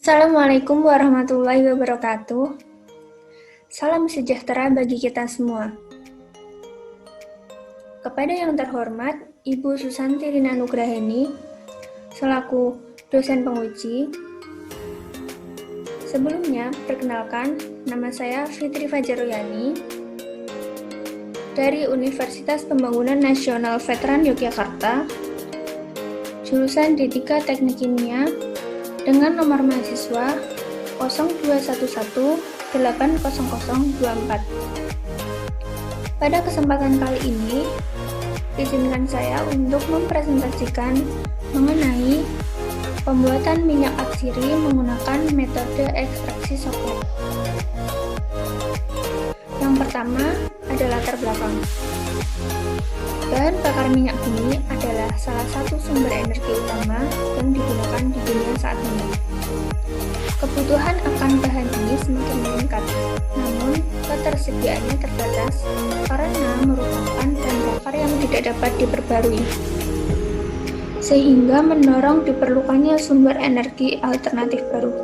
Assalamualaikum warahmatullahi wabarakatuh. Salam sejahtera bagi kita semua. Kepada yang terhormat Ibu Susanti Rina Nugraheni, selaku dosen penguji. Sebelumnya, perkenalkan, nama saya Fitri Fajaroyani dari Universitas Pembangunan Nasional Veteran Yogyakarta, jurusan D3 Teknik Kimia, dengan nomor mahasiswa 0211800024. Pada kesempatan kali ini, izinkan saya untuk mempresentasikan mengenai pembuatan minyak atsiri menggunakan metode ekstraksi soklat. Yang pertama adalah latar belakang. Bahan bakar minyak bumi adalah salah satu sumber energi utama yang digunakan di dunia saat ini. Kebutuhan akan bahan ini semakin meningkat, namun ketersediaannya terbatas karena merupakan bahan bakar yang tidak dapat diperbarui, sehingga mendorong diperlukannya sumber energi alternatif baru.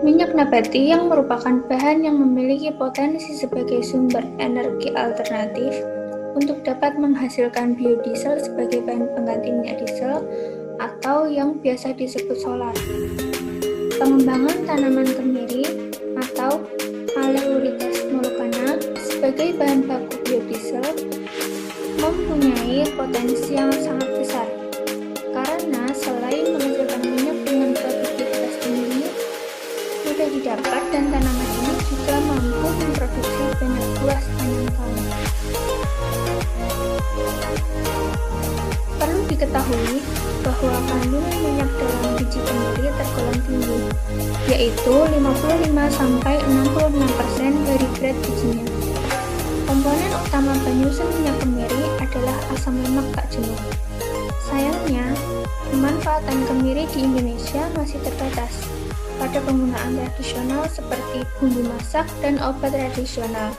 Minyak nabati yang merupakan bahan yang memiliki potensi sebagai sumber energi alternatif untuk dapat menghasilkan biodiesel sebagai bahan pengganti minyak diesel atau yang biasa disebut solar. Pengembangan tanaman kemiri atau Aleurites molucana sebagai bahan baku biodiesel mempunyai potensi yang sangat besar karena selain menghasilkan minyak dengan produktivitas tinggi, mudah didapat dan tanaman ini juga mampu memproduksi banyak buah sepanjang tahun. Perlu diketahui bahwa kandungan minyak dalam biji kemiri tergolong tinggi, yaitu 55-66% dari berat bijinya. Komponen utama penyusun minyak kemiri adalah asam lemak tak jenuh. Sayangnya, pemanfaatan kemiri di Indonesia masih terbatas pada penggunaan tradisional seperti bumbu masak dan obat tradisional,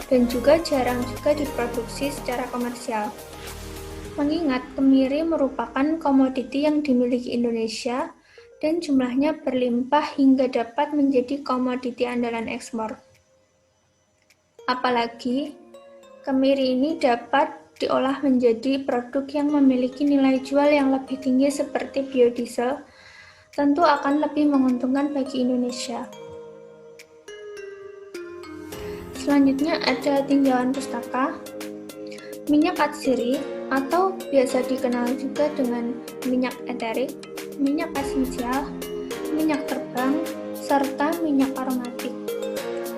dan juga jarang juga diproduksi secara komersial. Mengingat kemiri merupakan komoditi yang dimiliki Indonesia dan jumlahnya berlimpah hingga dapat menjadi komoditi andalan ekspor. Apalagi, kemiri ini dapat diolah menjadi produk yang memiliki nilai jual yang lebih tinggi seperti biodiesel, tentu akan lebih menguntungkan bagi Indonesia. Selanjutnya ada tinjauan pustaka. Minyak atsiri atau biasa dikenal juga dengan minyak eterik, minyak esensial, minyak terbang, serta minyak aromatik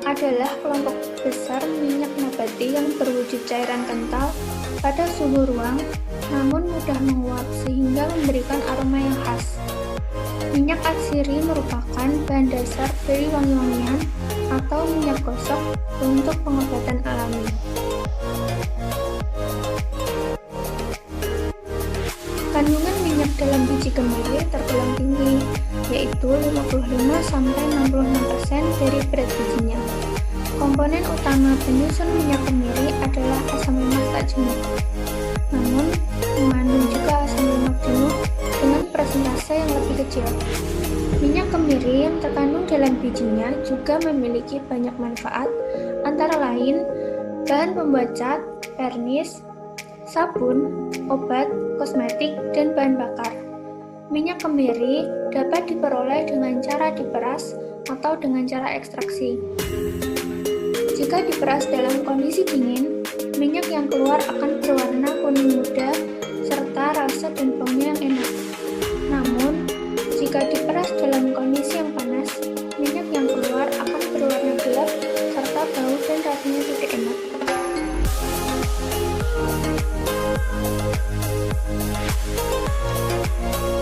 adalah kelompok besar minyak nabati yang berwujud cairan kental pada suhu ruang namun mudah menguap sehingga memberikan aroma yang khas. Minyak atsiri merupakan bahan dasar dari wangi-wangian atau minyak gosok untuk pengobatan alami. Kandungan minyak dalam biji kemiri tergolong tinggi, yaitu 55-66% dari berat bijinya. Komponen utama penyusun minyak kemiri adalah asam lemak tak jenuh. Namun, mengandung juga asam lemak jenuh dengan persentase yang lebih kecil. Minyak kemiri yang terkandung dalam bijinya juga memiliki banyak manfaat, antara lain bahan pembuat cat, vernis, sabun, obat, kosmetik, dan bahan bakar. Minyak kemiri dapat diperoleh dengan cara diperas atau dengan cara ekstraksi. Jika diperas dalam kondisi dingin, minyak yang keluar akan berwarna kuning muda serta rasa dan baunya yang enak. Namun, jika diperas dalam kondisi yang panas, minyak yang keluar akan berwarna gelap serta bau dan rasanya tidak enak.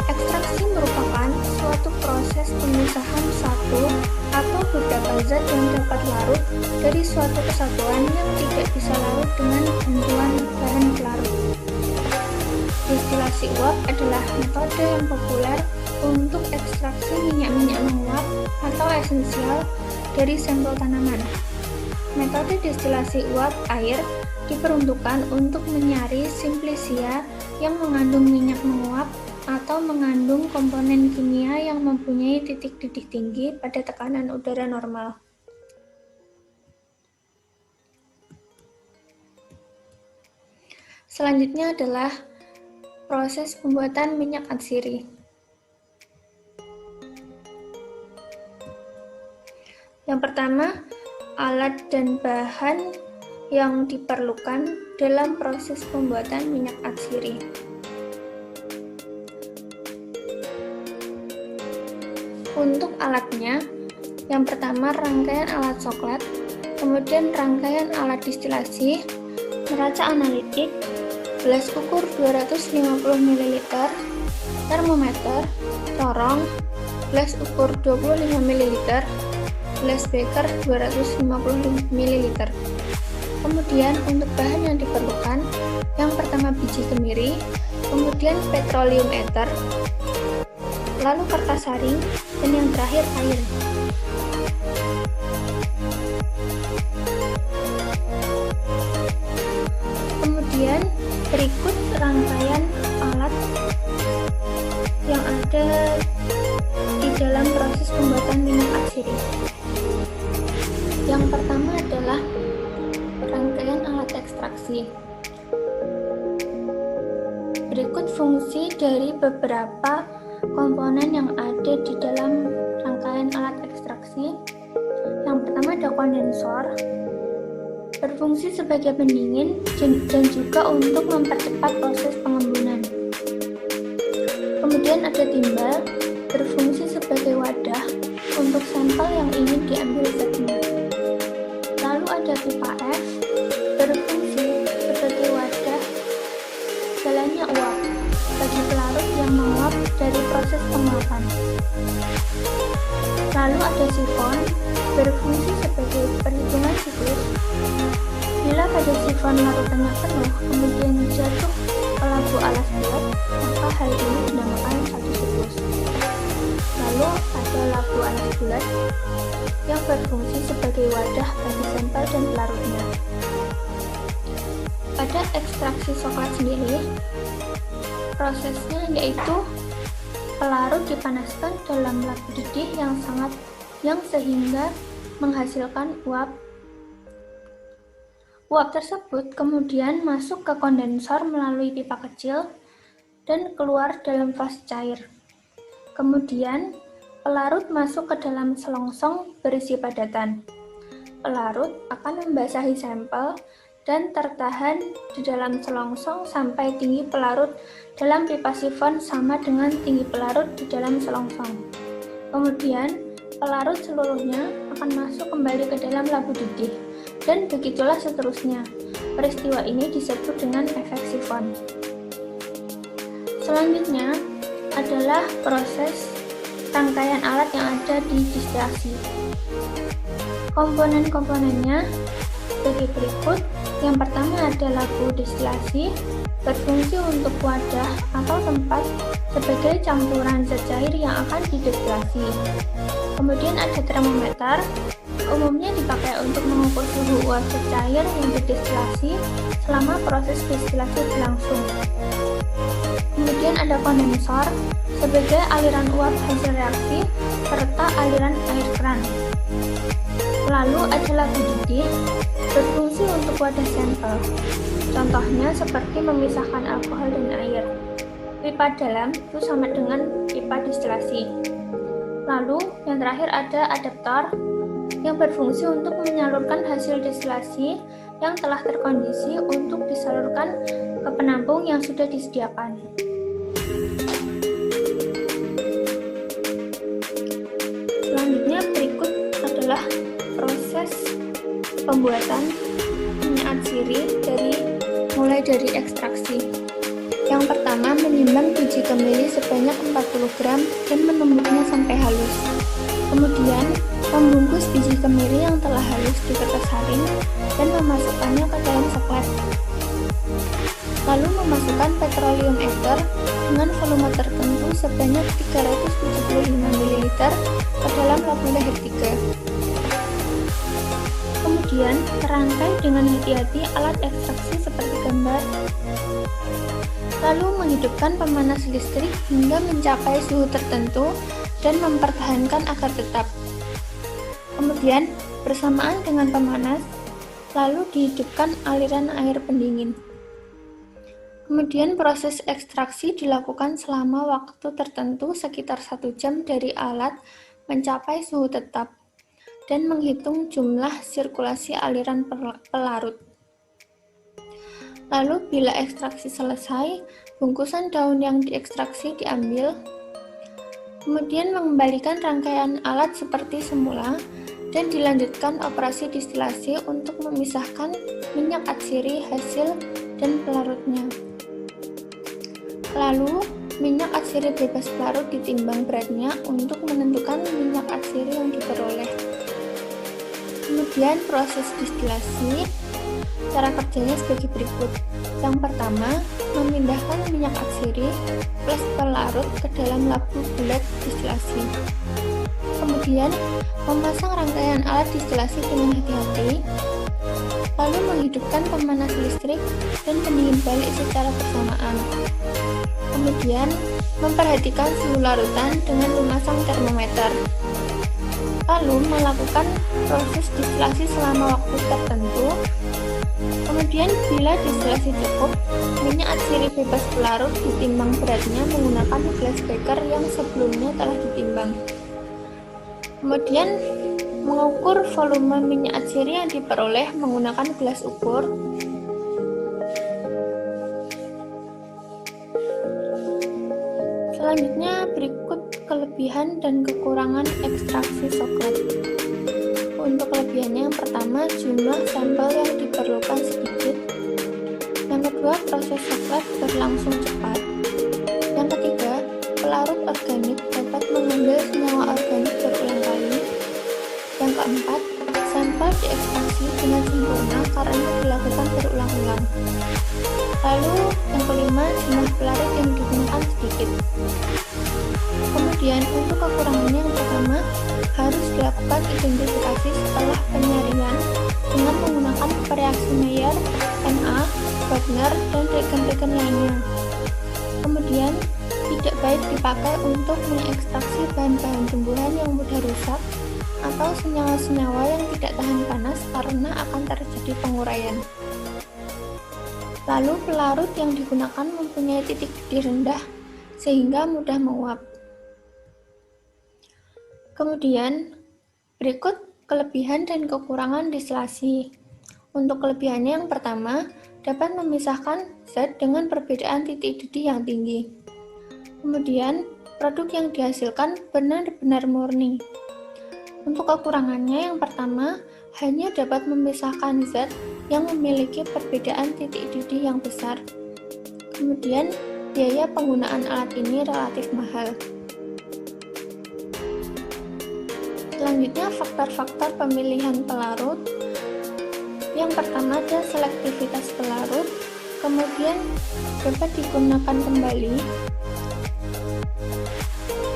Ekstraksi merupakan suatu proses pemisahan satu atau beberapa zat yang dapat larut dari suatu kesatuan yang tidak bisa larut dengan bantuan bahan pelarut. Destilasi uap adalah metode yang populer untuk ekstraksi minyak-minyak menguap atau esensial dari sampel tanaman. Metode destilasi uap air diperuntukkan untuk menyaring simplicia yang mengandung minyak menguap atau mengandung komponen kimia yang mempunyai titik-titik tinggi pada tekanan udara normal. Selanjutnya adalah proses pembuatan minyak atsiri. Yang pertama, alat dan bahan yang diperlukan dalam proses pembuatan minyak atsiri. Untuk alatnya, yang pertama rangkaian alat coklat, kemudian rangkaian alat distilasi, neraca analitik, gelas ukur 250 ml, termometer, corong, gelas ukur 25 ml, gelas beker 250 ml. Kemudian untuk bahan yang diperlukan, yang pertama biji kemiri, kemudian petroleum ether, lalu kertas saring, dan yang terakhir air. Kemudian berikut rangkaian alat yang ada di dalam proses pembuatan minyak atsiri. Yang pertama adalah rangkaian alat ekstraksi. Berikut fungsi dari beberapa komponen yang ada di dalam rangkaian alat ekstraksi. Yang pertama ada kondensor, berfungsi sebagai pendingin dan juga untuk mempercepat proses pengembunan. Kemudian ada timbal, berfungsi sebagai wadah untuk sampel yang ingin diambil zatnya. Lalu ada pipa F, berfungsi sebagai wadah jalannya uap bagi pelarut yang menguap dari proses penguapan. Lalu ada sifon, berfungsi sebagai perhitungan siklus. Bila pada sifon larutannya penuh, kemudian jatuh ke labu alas bulat, maka hal ini dinamakan satu siklus. Lalu ada labu alas bulat yang berfungsi sebagai wadah bagi sampel dan pelarutnya. Pada ekstraksi coklat sendiri, prosesnya yaitu pelarut dipanaskan dalam labu didih yang sehingga menghasilkan uap. Uap tersebut kemudian masuk ke kondensor melalui pipa kecil dan keluar dalam fase cair. Kemudian pelarut masuk ke dalam selongsong berisi padatan. Pelarut akan membasahi sampel dan tertahan di dalam selongsong sampai tinggi pelarut dalam pipa sifon sama dengan tinggi pelarut di dalam selongsong. Kemudian, pelarut seluruhnya akan masuk kembali ke dalam labu didih, dan begitulah seterusnya. Peristiwa ini disebut dengan efek sifon. Selanjutnya adalah proses rangkaian alat yang ada di distilasi. Komponen-komponennya sebagai berikut. Yang pertama ada labu distilasi, berfungsi untuk wadah atau tempat sebagai campuran zat cair yang akan didestilasi. Kemudian ada termometer, umumnya dipakai untuk mengukur suhu uap zat cair yang didestilasi selama proses destilasi berlangsung. Kemudian ada kondensor sebagai aliran uap hasil reaksi serta aliran air keran. Lalu ada labu didih, berfungsi untuk wadah sampel. Contohnya seperti memisahkan alkohol dan air. Pipa dalam itu sama dengan pipa distilasi. Lalu yang terakhir ada adaptor yang berfungsi untuk menyalurkan hasil destilasi yang telah terkondisi untuk disalurkan ke penampung yang sudah disediakan. Selanjutnya berikut adalah proses pembuatan minyak atsiri mulai dari ekstraksi. Yang pertama, menimbang biji kemiri sebanyak 40 gram dan menumbuknya sampai halus. Kemudian, membungkus biji kemiri yang telah halus di kertas saring dan memasukkannya ke dalam coklat. Lalu memasukkan petroleum ether dengan volume tertentu sebanyak 375 ml ke dalam labu leher 3. Kemudian, rangkai dengan hati-hati alat ekstraksi seperti gambar. lalu menghidupkan pemanas listrik hingga mencapai suhu tertentu dan mempertahankan agar tetap. Kemudian, bersamaan dengan pemanas, lalu dihidupkan aliran air pendingin. Kemudian proses ekstraksi dilakukan selama waktu tertentu sekitar 1 jam dari alat mencapai suhu tetap dan menghitung jumlah sirkulasi aliran pelarut. Lalu bila ekstraksi selesai, bungkusan daun yang diekstraksi diambil, kemudian mengembalikan rangkaian alat seperti semula dan dilanjutkan operasi distilasi untuk memisahkan minyak atsiri hasil dan pelarutnya. Lalu, minyak atsiri bebas pelarut ditimbang beratnya untuk menentukan minyak atsiri yang diperoleh. Kemudian proses distilasi, cara kerjanya sebagai berikut. Yang pertama, memindahkan minyak atsiri plus pelarut ke dalam labu bulat distilasi. Kemudian, memasang rangkaian alat distilasi dengan hati-hati, lalu menghidupkan pemanas listrik dan pendingin balik secara bersamaan. Kemudian, memperhatikan suhu larutan dengan memasang termometer. Lalu, melakukan proses distilasi selama waktu tertentu. Kemudian, bila distilasi cukup, minyak atsiri bebas pelarut ditimbang beratnya menggunakan glass beaker yang sebelumnya telah ditimbang. Kemudian, mengukur volume minyak atsiri yang diperoleh menggunakan gelas ukur. Selanjutnya berikut kelebihan dan kekurangan ekstraksi coklat. Untuk kelebihannya, yang pertama, jumlah sampel yang diperlukan sedikit. Yang kedua, proses coklat berlangsung cepat. Yang ketiga, pelarut organik dapat mengambil senyawa organik berulang kali. Yang keempat, sampel diekstraksi dengan sempurna karena dilakukan berulang-ulang. Lalu, yang kelima, jumlah pelarut yang digunakan sedikit. Kemudian, untuk kekurangannya, yang pertama, harus dilakukan identifikasi setelah penyaringan dengan menggunakan reaksi Mayer, Na, Wagner, dan reagen-reagen lainnya. Kemudian, tidak baik dipakai untuk mengekstraksi bahan-bahan tumbuhan yang mudah rusak atau senyawa-senyawa yang tidak tahan panas karena akan terjadi penguraian. Lalu, pelarut yang digunakan mempunyai titik didih rendah sehingga mudah menguap. Kemudian, berikut kelebihan dan kekurangan distilasi. Untuk kelebihannya, yang pertama, dapat memisahkan zat dengan perbedaan titik didih yang tinggi. Kemudian, produk yang dihasilkan benar-benar murni. Untuk kekurangannya, yang pertama, hanya dapat memisahkan zat yang memiliki perbedaan titik didih yang besar. Kemudian, biaya penggunaan alat ini relatif mahal. Selanjutnya, faktor-faktor pemilihan pelarut. Yang pertama ada selektivitas pelarut, kemudian dapat digunakan kembali,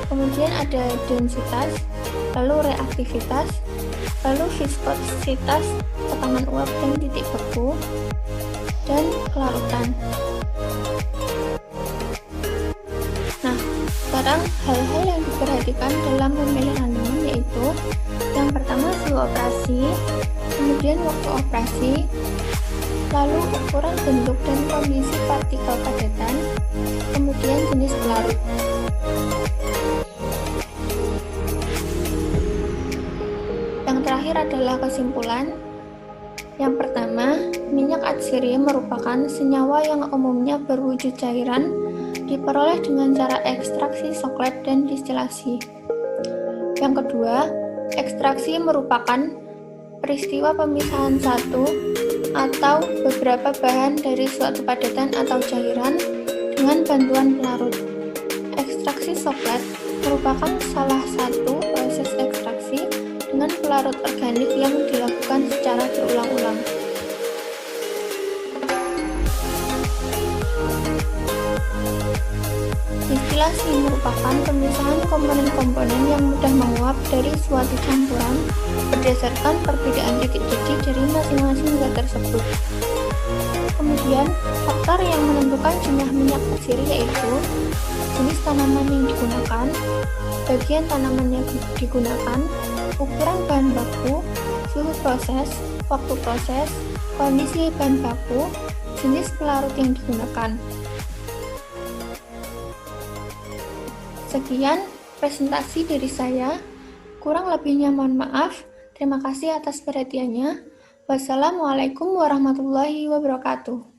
kemudian ada densitas, lalu reaktivitas, lalu viskositas, tekanan uap dan titik beku, dan kelarutan. Nah, sekarang hal-hal yang diperhatikan dalam memilih randuman yaitu yang pertama suhu operasi, kemudian waktu operasi, lalu ukuran bentuk dan kondisi partikel padatan, kemudian jenis pelarut. Yang terakhir adalah kesimpulan. Yang pertama, minyak atsiri merupakan senyawa yang umumnya berwujud cairan, diperoleh dengan cara ekstraksi coklat dan distilasi. Yang kedua, ekstraksi merupakan peristiwa pemisahan satu atau beberapa bahan dari suatu padatan atau cairan dengan bantuan pelarut. Ekstraksi coklat merupakan salah satu proses ekstraksi dengan pelarut organik yang dilakukan secara berulang-ulang. Distilasi merupakan pemisahan komponen-komponen yang mudah menguap dari suatu campuran berdasarkan perbedaan titik didih dari masing-masing zat tersebut. Kemudian, faktor yang menentukan jumlah minyak keciri yaitu jenis tanaman yang digunakan, bagian tanaman yang digunakan, ukuran bahan baku, suhu proses, waktu proses, kondisi bahan baku, jenis pelarut yang digunakan. Sekian presentasi dari saya. Kurang lebihnya mohon maaf. Terima kasih atas perhatiannya. Wassalamualaikum warahmatullahi wabarakatuh.